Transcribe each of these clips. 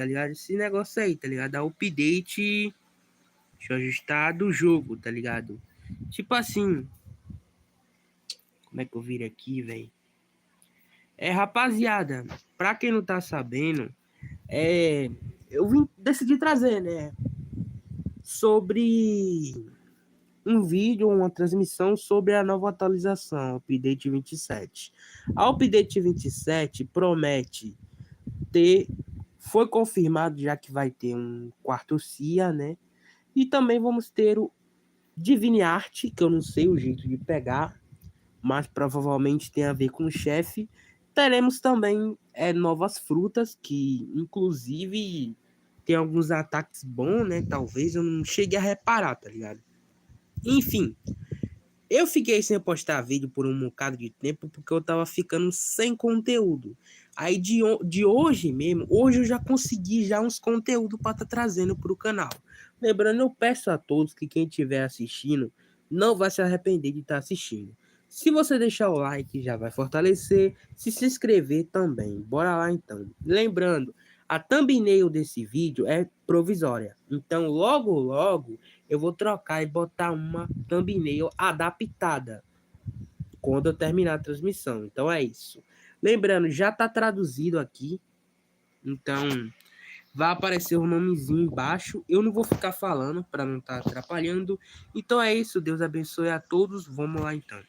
tá ligado? Esse negócio aí, tá ligado? A update, deixa eu ajustar, do jogo, tá ligado? Tipo assim, como é que eu viro aqui, velho? Rapaziada, pra quem não tá sabendo, eu decidi trazer, né, sobre um vídeo, uma transmissão sobre a nova atualização, update 27. A update 27 promete ter, foi confirmado já que vai ter um quarto CIA, né? E também vamos ter o Divine Art, que eu não sei o jeito de pegar, mas provavelmente tem a ver com o chefe. Teremos também novas frutas, que inclusive tem alguns ataques bons, né? Talvez eu não cheguei a reparar, tá ligado? Enfim, eu fiquei sem postar vídeo por um bocado de tempo porque eu tava ficando sem conteúdo. Aí de hoje mesmo, hoje eu já consegui já uns conteúdos para estar trazendo pro canal. Lembrando, eu peço a todos que quem estiver assistindo não vai se arrepender de estar assistindo. Se você deixar o like, já vai fortalecer. Se inscrever também. Bora lá então. Lembrando, a thumbnail desse vídeo é provisória. Então, logo, logo, eu vou trocar e botar uma thumbnail adaptada quando eu terminar a transmissão. Então é isso. Lembrando, já tá traduzido aqui. Então, vai aparecer o nomezinho embaixo. Eu não vou ficar falando para não estar atrapalhando. Então é isso. Deus abençoe a todos. Vamos lá então.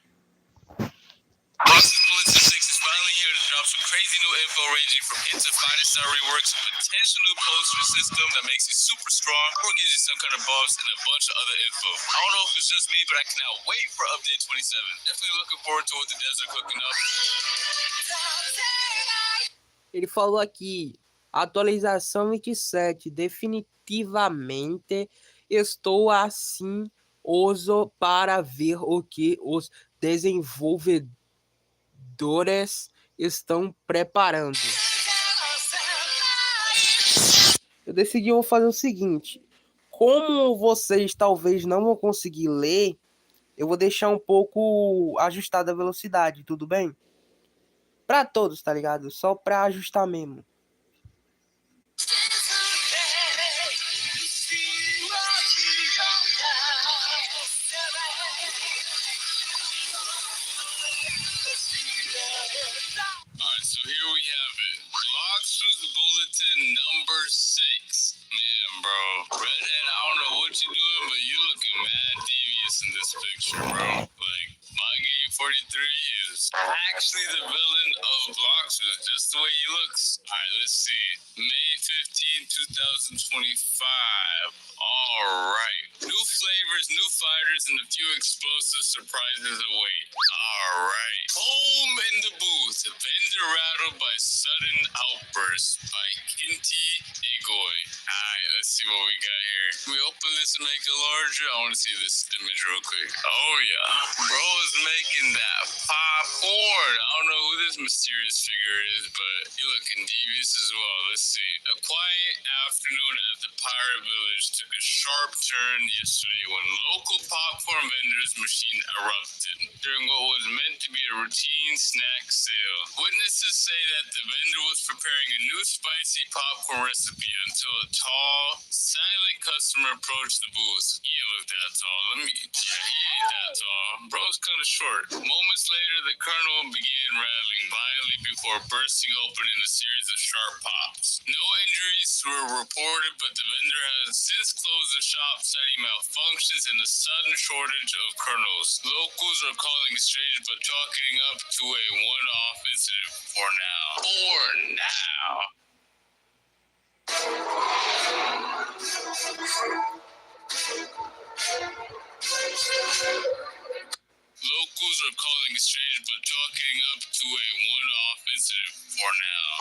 Crazy new info ranging from hit to finest star reworks, a potential new poster system that makes you super strong or gives you some kind of buffs and a bunch of other info. I don't know if it's just me, but I cannot wait for update 27. Definitely looking forward to what the devs are cooking up. Ele falou aqui, atualização 27, definitivamente estou assim ouso para ver o que os desenvolvedores estão preparando. Eu decidi vou fazer o seguinte, como vocês talvez não vão conseguir ler, eu vou deixar um pouco ajustada a velocidade, tudo bem? Pra todos, tá ligado? Só pra ajustar mesmo. So here we have it. Blox was bulletin number 6. Man, bro. Redhead, I don't know what you're doing, but you looking mad devious in this picture, bro. Like, my game 43 is actually the villain of Blox was just the way he looks. Alright, let's see. May 15, 2025. Alright. New flavors, new fighters, and a few explosive surprises await. Alright. Home in the booth. Vendor rattled by sudden outbursts by Kinti Egoy. Alright, let's see what we got here. Can we open this and make it larger? I want to see this image real quick. Oh yeah. Bro is making that popcorn. I don't know who this mysterious figure is, but he looking devious as well. Let's see. A quiet afternoon at the Pirate Village took a sharp turn yesterday when local popcorn vendors' machine erupted during what was meant to be a routine snack sale. Witnesses say that the vendor was preparing a new spicy popcorn recipe until a tall, silent customer approached the booth. He ain't look that tall. He ain't that tall. Bro's kind of short. Moments later, the Colonel began rattling violently before bursting open in a series of sharp pops. No injuries were reported, but the vendor has since closed the shop, citing malfunctions and the sudden shortage of kernels. Locals are calling it strange, but chalking up to a one-off incident for now. Locals are calling it strange, but chalking up to a one-off incident for now.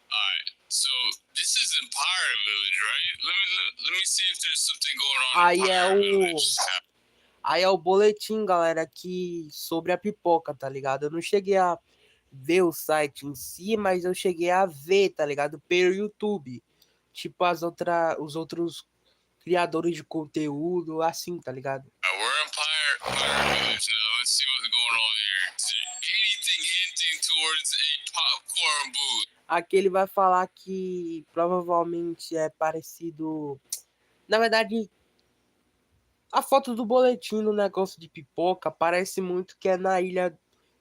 Alright, so this is in Pirate Village, right? Let me see if there's something going on in Pirate Village. Aí é o boletim, galera, aqui sobre a pipoca, tá ligado? Eu não cheguei a ver o site em si, mas eu cheguei a ver, tá ligado? Pelo YouTube. Tipo os outros criadores de conteúdo, assim, tá ligado? We're in Pirate Village now. Let's see what's going on here. Is there anything hinting towards a popcorn booth? Aqui ele vai falar que provavelmente é parecido. Na verdade, a foto do boletim no negócio de pipoca parece muito que é na Ilha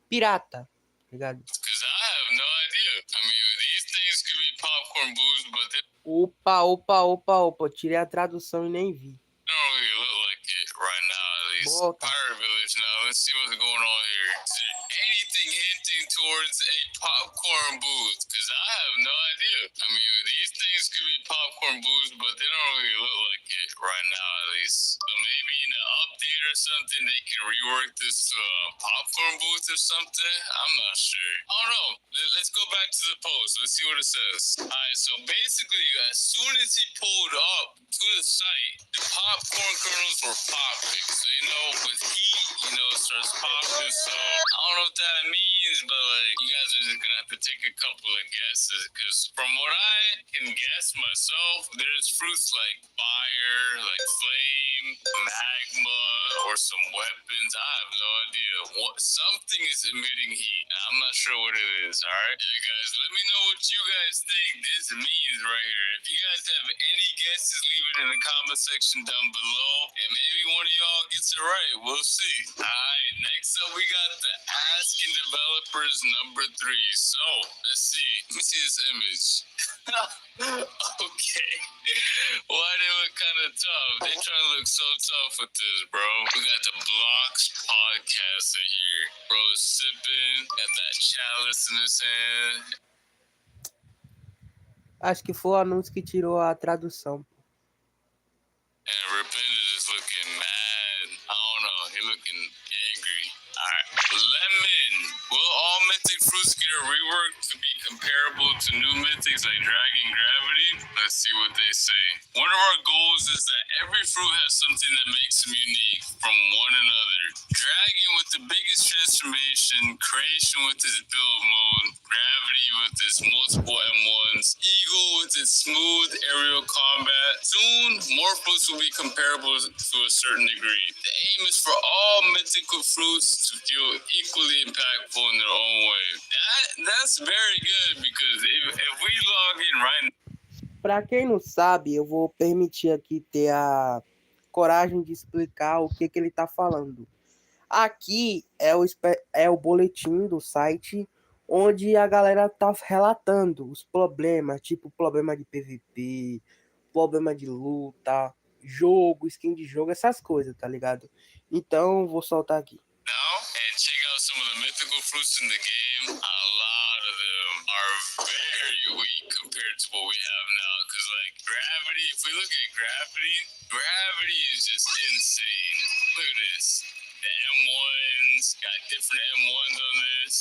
Pirata, tá ligado? Because I have no idea. I mean, these things could be popcorn booze, but they Opa, tirei a tradução e nem vi. don't really look like it right now, at least. Bota. Pirate Village now. Let's see what's going on here. Is there anything hinting towards a popcorn booth? Because I have no idea. I mean, these things could be popcorn booths, but they don't really look like it right now, at least. So maybe in an update or something, they can rework this to a popcorn booth or something. I'm not sure. I don't know. Let's go back to the post. Let's see what it says. All right, so basically, as soon as he pulled up to the site, the popcorn kernels were popping. So, you know, with heat, you know, it starts popping. So, I don't know what that means, but, like, you guys are just gonna have to take a couple of guesses. Because from what I can guess myself, there's fruits like fire, like flame, magma, or some weapons. I have no idea. Something is emitting heat. I'm not sure what it is, alright? Yeah, guys, let me know what you guys think this means right here. If you guys have any guesses, leave it in the comment section down below. And maybe one of y'all gets it right. We'll see. Alright, next up we got the asking developers number 3. So, let's see. Let me see this image. Okay. Why they look kind of tough? They try to look so tough with this, bro. We got the blox podcast in here. Bro is sipping, got that chalice in his hand. Acho que foi o anúncio que tirou a tradução. And Rapinda is looking mad. I don't know. He looking angry. Alright. Lemon. Will all mythic fruits get a rework to be comparable to new mythics like Dragon Gravity? Let's see what they say. One of our goals is that every fruit has something that makes them unique from one another. Dragon with the biggest transformation, Creation with its build mode, Gravity with its multiple M1s, Eagle with its smooth aerial combat. Soon, more fruits will be comparable to a certain degree. The aim is for all mythical fruits to feel equally impactful in their own way. That's very good because if we log in right now. Para quem não sabe, eu vou permitir aqui ter a coragem de explicar o que ele está falando. Aqui é o boletim do site onde a galera tá relatando os problemas, tipo problema de PVP, problema de luta, jogo, skin de jogo, essas coisas, tá ligado? Então, vou soltar aqui. Now, and check out some of the mythical fruits in the game. A lot of them are very weak compared to what we have now. Because, like, gravity, if we look at gravity is just insane. Look at this. The M1s got different M1s on this.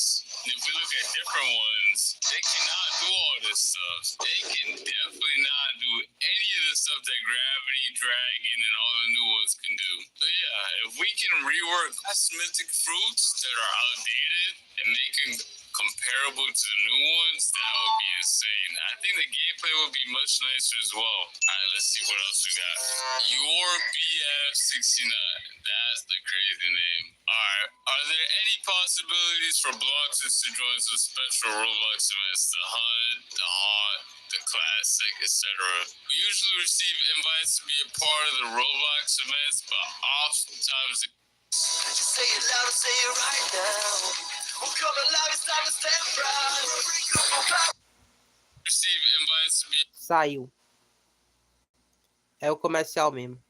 And if we look at different ones, they cannot do all this stuff. They can definitely not do any of the stuff that Gravity, Dragon, and all the new ones can do. So yeah, if we can rework mythic fruits that are outdated and make them comparable to the new ones, that would be insane. I think the gameplay would be much nicer as well. Alright, let's see what else we got. Your BF69. That's the crazy name. Alright, are there any possibilities for bloxes to join some special Roblox events? The Hunt, the Haunt, the Classic, etc. We usually receive invites to be a part of the Roblox events, but oftentimes Just say it loud, say it right now. I'm coming live, it's time to stand proud. receive invites to be Saiu. É o comercial mesmo.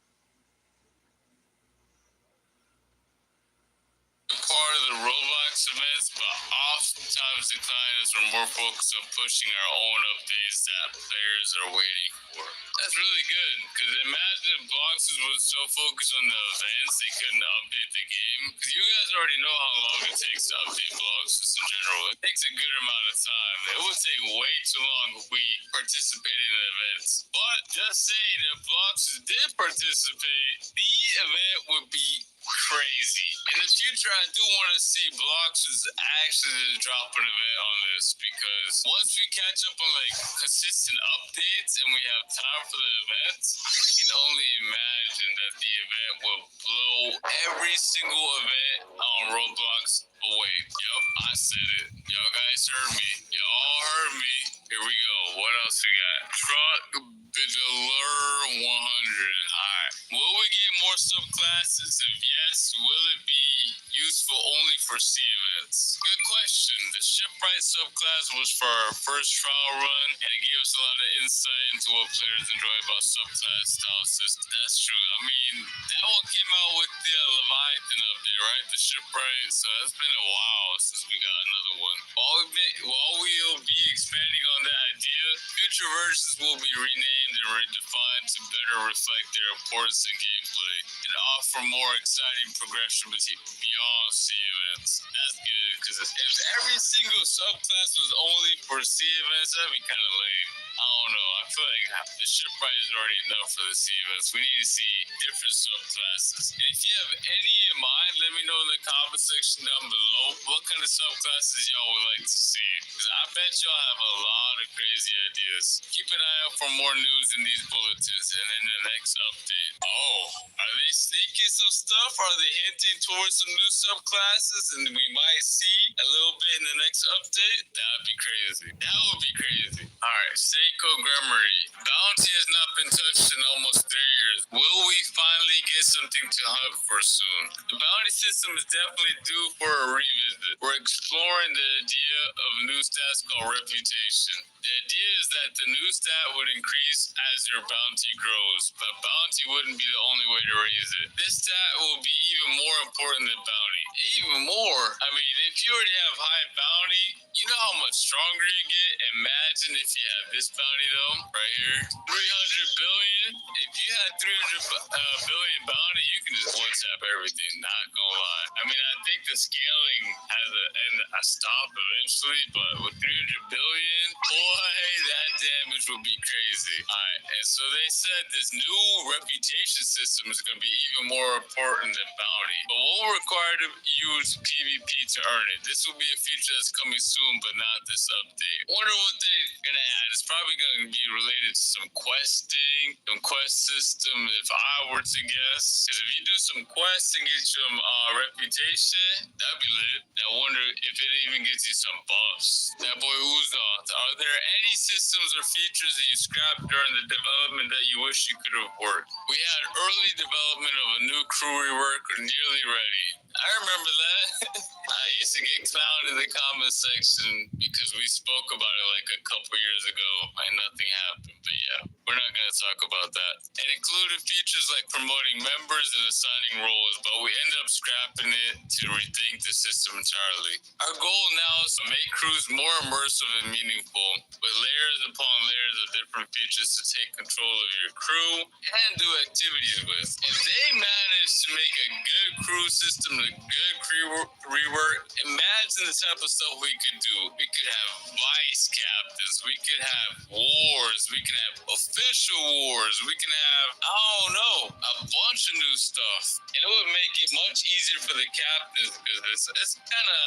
part of the Roblox events, but oftentimes the clients are more focused on pushing our own updates that players are waiting for. That's really good, because imagine if Bloxes was so focused on the events they couldn't update the game. Because you guys already know how long it takes to update Bloxes in general. It takes a good amount of time. It would take way too long if we participated in events. But just saying, if Bloxes did participate, the event would be crazy. In the future, I do want to see Bloxes actually drop an event on this, because once we catch up on like consistent updates and we have time for the events, I can only imagine that the event will blow every single event on Roblox away. Yep, I said it. Y'all guys heard me. Y'all heard me. Here we go. What else we got? Truck Bidler 100. Alright. Will we get more subclasses? If yes, will it be useful only for C events? Good question. The shipwright subclass was for our first trial run, and it gave us a lot of insight into what players enjoy about subclass style systems. That's true. I mean, that one came out with the Leviathan update, right? The shipwright. So it's been a while since we got another one. While we'll be expanding on that idea, future versions will be renamed and redefined to better reflect their importance in gameplay and offer more exciting progression beyond C events. That's good, because if every single subclass was only for C events, that'd be kind of lame. I don't know. I feel like the shipwright is already enough for the C events. We need to see different subclasses. And if you have any in mind, let me know in the comment section down below what kind of subclasses y'all would like to see. Because I bet y'all have a lot of crazy ideas. Keep an eye out for more news in these bulletins and in the next update. Oh, are they sneaking some stuff? Are they hinting towards some new subclasses? And we might see a little bit in the next update? That would be crazy. That would be crazy. Alright, Seiko Grammary. Bounty has not been touched in almost 3 years. Will we finally get something to hunt for soon? The bounty system is definitely due for a revisit. We're exploring the idea of new stats called reputation. The idea is that the new stat would increase as your bounty grows, but bounty wouldn't be the only way to raise it. This stat will be even more important than bounty. Even more? I mean, if you already have high bounty, you know how much stronger you get? Imagine if you have this bounty though, right here. 300 billion? If you had 300 billion bounty, you can just one-tap everything, not gonna lie. I mean, I think the scaling has a stop eventually, but with 300 billion, boy, that damage will be crazy. Alright, and so they said this new reputation system is gonna be even more important than bounty, but we'll require to use PvP to earn it. This will be a feature that's coming soon, but not this update. Wonder what they're gonna add. It's probably gonna be related to some questing, some quest system, if I were to guess. Because if you do some quests and get some reputation, that'd be lit. I wonder if it even gets you some buffs. That boy Uzon, are there any systems or features that you scrapped during the development that you wish you could have worked? We had early development of a new crew rework nearly ready. I remember that. I used to get clowned in the comment section because we spoke about it like a couple years ago and nothing happened. But yeah, we're not going to talk about that. It included features like promoting members and assigning roles, but we ended up scrapping it to rethink the system entirely. Our goal now is to make crews more immersive and meaningful, with layers upon layers of different features to take control of your crew and do activities with. If they manage to make a good crew system, a good crew rework, imagine the type of stuff we could do. We could have vice captains, we could have wars, we could have official wars, we can have, I don't know, a bunch of new stuff. And it would make it much easier for the captains, because it's kind of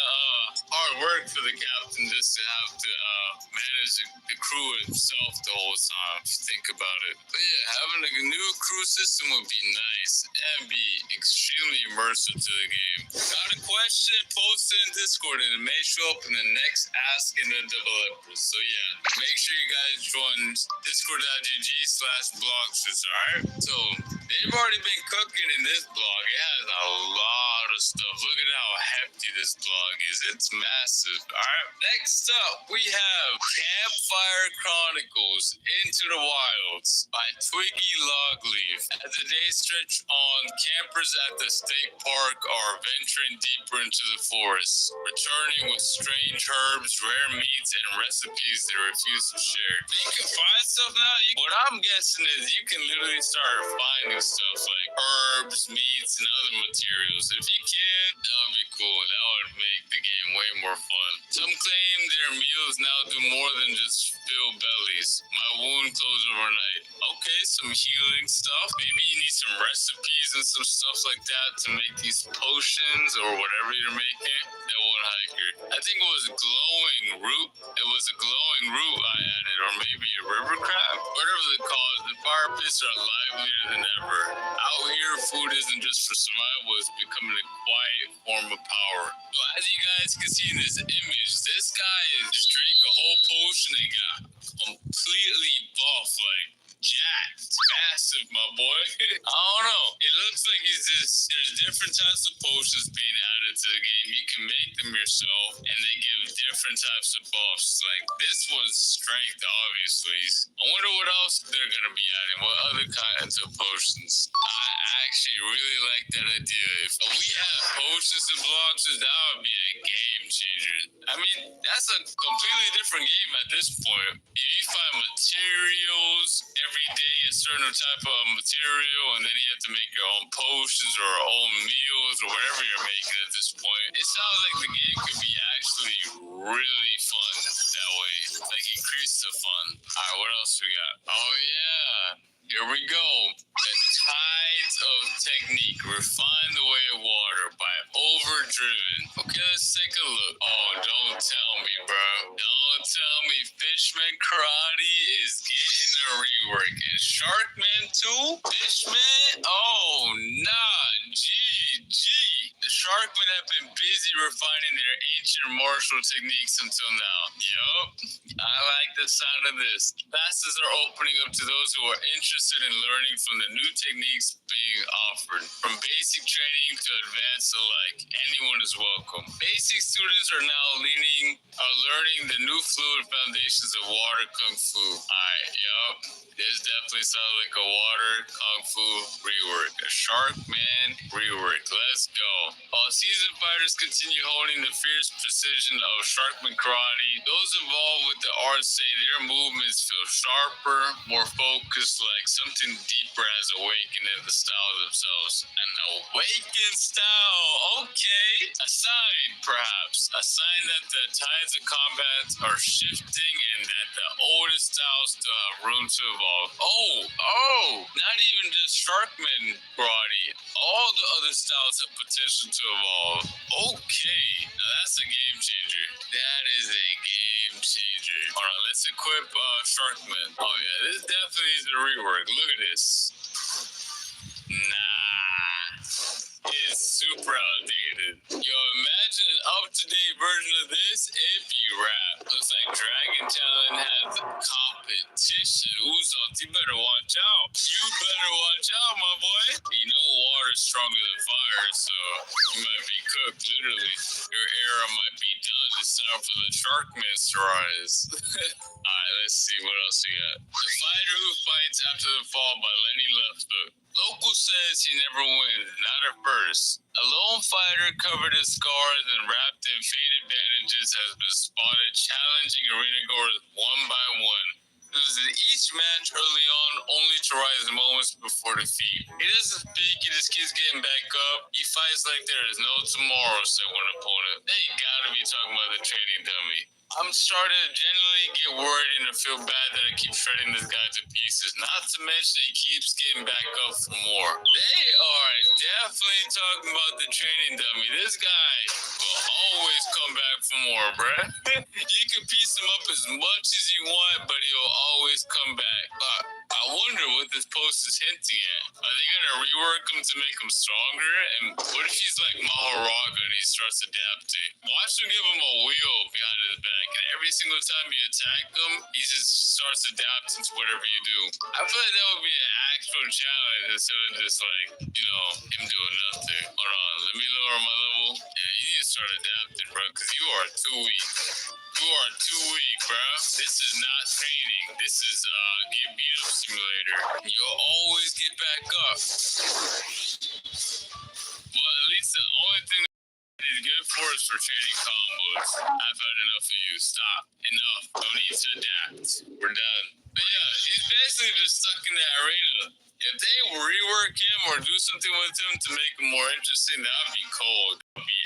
hard work for the captain just to have to manage the crew itself the whole time, if you think about it. But yeah, having a new crew system would be nice and be extremely immersive to the game. Got a question? Post it in Discord and it may show up in the next Asking the Developers. So yeah, make sure you guys join discord.gg/blox, alright? So they've already been cooking in this blog. It has a lot of stuff. Look at how hefty this blog is. It's massive. Alright, next up we have Campfire Chronicles Into the Wilds by Twiggy Logleaf. As the days stretch on, campers at the state park are venturing deeper into the forest, returning with strange herbs, rare meats, and recipes they refuse to share. You can find stuff now. What I'm guessing is you can literally start finding stuff like herbs, meats, and other materials. If you can, that would be cool. That would make the game way more fun. Some claim their meals now do more than just fill bellies. My wound closed overnight. Okay, some healing stuff. Maybe you need some recipes and some stuff like that to make these potions or whatever you're making. That one hiker, I think it was glowing root. It was a glowing root I added, or maybe a river crab. Whatever they call it, the fire pits are livelier than ever. Out here, food isn't just for survival, it's becoming a quiet form of power. So as you guys can see in this image, this guy just drank a whole potion and got completely buff, like jacked, massive, my boy. I don't know. It looks like there's different types of potions being added to the game. You can make them yourself, and they give different types of buffs. Like this one's strength, obviously. I wonder what else they're gonna be adding. What other kinds of potions? I actually really like that idea. If we have potions and blocks, that would be a game changer. I mean, that's a completely different game at this point. If you find materials every day, a certain type of material, and then you have to make your own potions or own meals or whatever you're making at this point, it sounds like the game could be actually really fun that way. Like increase the fun. Alright, what else we got? Oh yeah. Here we go. The tides of technique. Refine the way of water by overdriven. Okay, let's take a look. Oh, don't tell me, bro. Don't tell me Fishman Karate is getting a rework. And Sharkman too? Fishman? Oh, nah. GG. The Sharkmen have been busy refining their ancient martial techniques until now. Yup. I like the sound of this. Classes are opening up to those who are interested in learning from the new techniques being offered. From basic training to advanced alike, anyone is welcome. Basic students are now learning the new fluid foundations of water kung fu. Alright, yup. This definitely sounds like a water kung fu rework. A Sharkman rework. Let's go. While seasoned fighters continue honing the fierce precision of Sharkman karate, those involved with the art say their movements feel sharper, more focused, like something deeper has awakened in the style themselves. An awakened style, okay. A sign, perhaps. A sign that the tides of combat are shifting and that the oldest styles still have room to evolve. Not even just Sharkman karate. All the other styles have potential to evolve. Okay, now that's a game changer. That is a game changer. Hold on, let's equip Sharkman. Oh yeah, this definitely is a rework. Look at this. Nah, it's super outdated. Yo, imagine an up-to-date version of this. It'd be rap. Looks like Dragon Talent has competition. Uzot, you better watch out. You better watch out, my boy. You know water's stronger than fire, so you might be cooked, literally. Your era might be done. It's time for the Sharkman to rise. Alright, let's see what else we got. The fighter who fights after the fall by Lenny Lefthook. Local says he never wins, not at first. A lone fighter covered in scars and wrapped in faded bandages has been spotted challenging arena goers one by one. Loses each match early on, only to rise moments before defeat. He doesn't speak, he just keeps getting back up. He fights like there is no tomorrow, said one opponent. They gotta be talking about the training dummy. I'm starting to genuinely get worried and I feel bad that I keep shredding this guy to pieces. Not to mention he keeps getting back up for more. They are definitely talking about the training dummy. This guy will always come back for more, bruh. You can piece him up as much as you want, but he'll always come back. I wonder what this post is hinting at. Are they gonna rework him to make him stronger? And what if he's like Maharaga and he starts adapting? Watch him give him a wheel behind his back, and every single time you attack him, he just starts adapting to whatever you do. I feel like that would be an actual challenge instead of just like, him doing nothing. Hold on, let me lower my level. Yeah, you need to start adapting, bro, because you are too weak. You are too weak, bro. This is not training. This is get beat up simulator. You'll always get back up. Well, at least the only thing is good for us for training combos. I've had enough of you. Stop. Enough. No need to adapt. We're done. But yeah, he's basically just stuck in that arena. If they rework him or do something with him to make him more interesting, that would be cold. That would be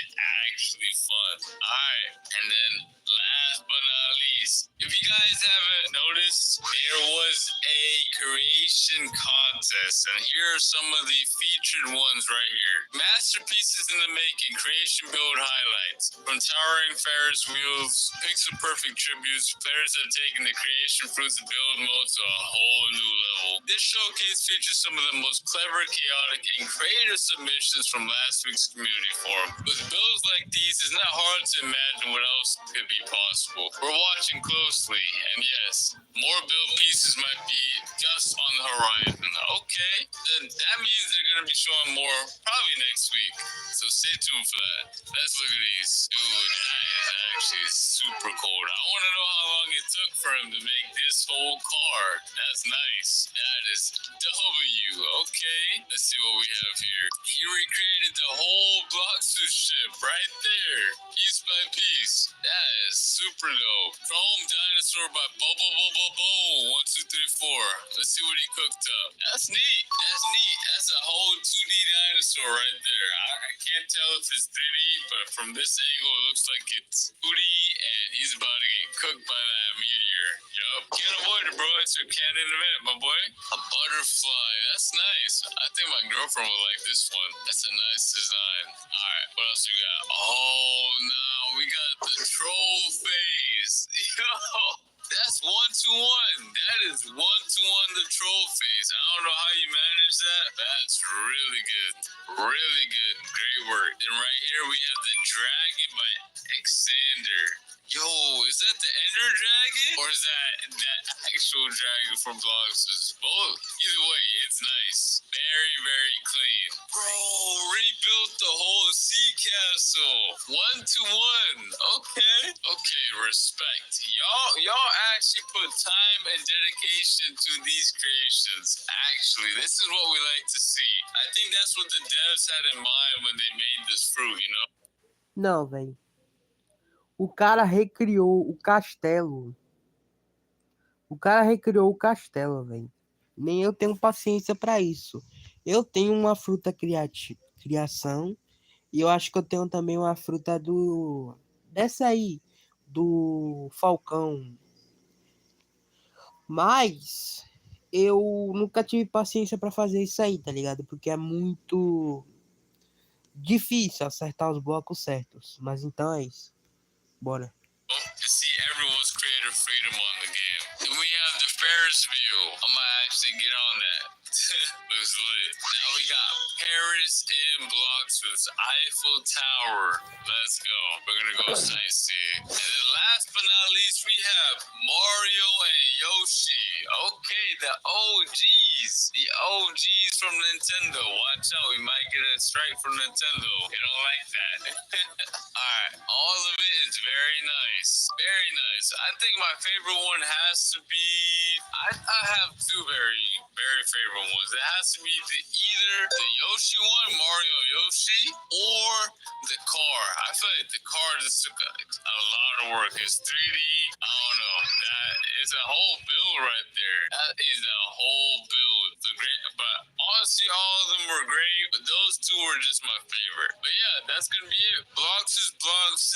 actually fun. Alright, and then last but not least, if you guys haven't noticed, there was a creation contest, and here are some of the featured ones right here. Masterpieces in the making, creation build highlights. From towering Ferris wheels, pixel perfect tributes, players have taken the creation fruits of build mode to a whole new level. This showcase features some of the most clever, chaotic, and creative submissions from last week's community forum. With builds like these, it's not hard to imagine what else could be possible. We're watching closely, and yes, more build pieces might be just on the horizon. Okay, then that means they're going to be showing more probably next week. So stay tuned for that. Let's look at these. Dude, that is actually super cold. I want to know how long it took for him to make this whole card. That's nice. That is W. Okay, let's see what we have here. He recreated the whole blox ship right there, piece by piece. That is super dope. Chrome dinosaur by Bo. 1, 2, 3, 4. Let's see what he cooked up. That's neat. That's neat. That's a whole 2D dinosaur right there. I can't tell if it's 3D, but from this angle, it looks like it's 2D, and he's about to get cooked by that meteor. Yup. Can't avoid it, bro. It's your canon event, my boy. A butterfly. That's nice. I think my girlfriend would like this one. That's a nice design. All right. What else we got? Oh, no. We got the troll face. Yo. That's 1-to-1. That is 1-to-1 the troll face. I don't know how you manage that. That's really good. Really good. Great work. Then right here we have the dragon by Xander. Yo, is that the Ender Dragon? Or is that actual dragon from Blox's? Both. Either way, it's nice. Very, very clean. Bro, rebuilt the whole sea castle. 1-to-1. Okay. Okay, respect. Y'all actually put time and dedication to these creations. Actually, this is what we like to see. I think that's what the devs had in mind when they made this fruit, you know? Não, velho. O cara recriou o castelo. O cara recriou o castelo, velho. Nem eu tenho paciência para isso. Eu tenho uma fruta criação. E eu acho que eu tenho também uma fruta do... Dessa aí. Do Falcão. Mas... eu nunca tive paciência para fazer isso aí, tá ligado? Porque é muito... difícil acertar os blocos certos. Mas então é isso. Bora. To see everyone's creative freedom on the game. Then we have the Ferris wheel. I might actually get on that. Looks lit. Now we got Paris in blocks with Eiffel Tower. Let's go. We're gonna go sightseeing. And then last but not least, we have Mario and Yoshi. Okay, the OGs. The OGs from Nintendo. Watch out, we might get a strike from Nintendo. They don't like that. Alright, all of it is very nice. Very nice. I think my favorite one has to be... I have two very, very favorite ones. It has to be either the Yoshi one, Mario Yoshi, or the car. I feel like the car just took a lot of work. It's 3D. I don't know. That is a whole build right there. That is a whole build. It's a great, but honestly, all of them were great, but those two were just my favorite. But yeah, that's gonna be it. Blox's Blog 6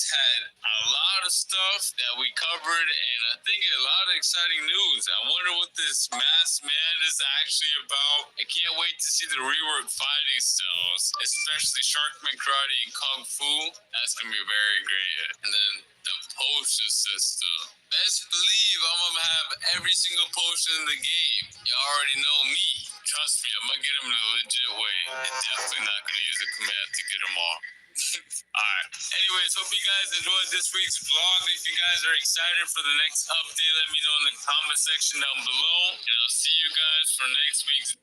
had a lot of stuff that we covered, and I think a lot of exciting news. I wonder what this Masked Man is actually about. I can't wait to see the reworked fighting styles, especially Sharkman Karate and Kung Fu. That's gonna be very great. And then the potion system. Best believe I'm gonna have every single potion in the game. Y'all already know me. Trust me, I'm gonna get them in a legit way. And definitely not gonna use a command to get them all. Alright. Anyways, hope you guys enjoyed this week's vlog. If you guys are excited for the next update, let me know in the comment section down below. And I'll see you guys for next week's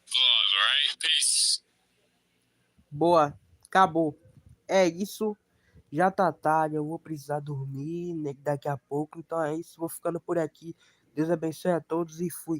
vlog, alright? Peace. Boa. Acabou. É isso. Já tá tarde, eu vou precisar dormir daqui a pouco. Então é isso, vou ficando por aqui. Deus abençoe a todos e fui.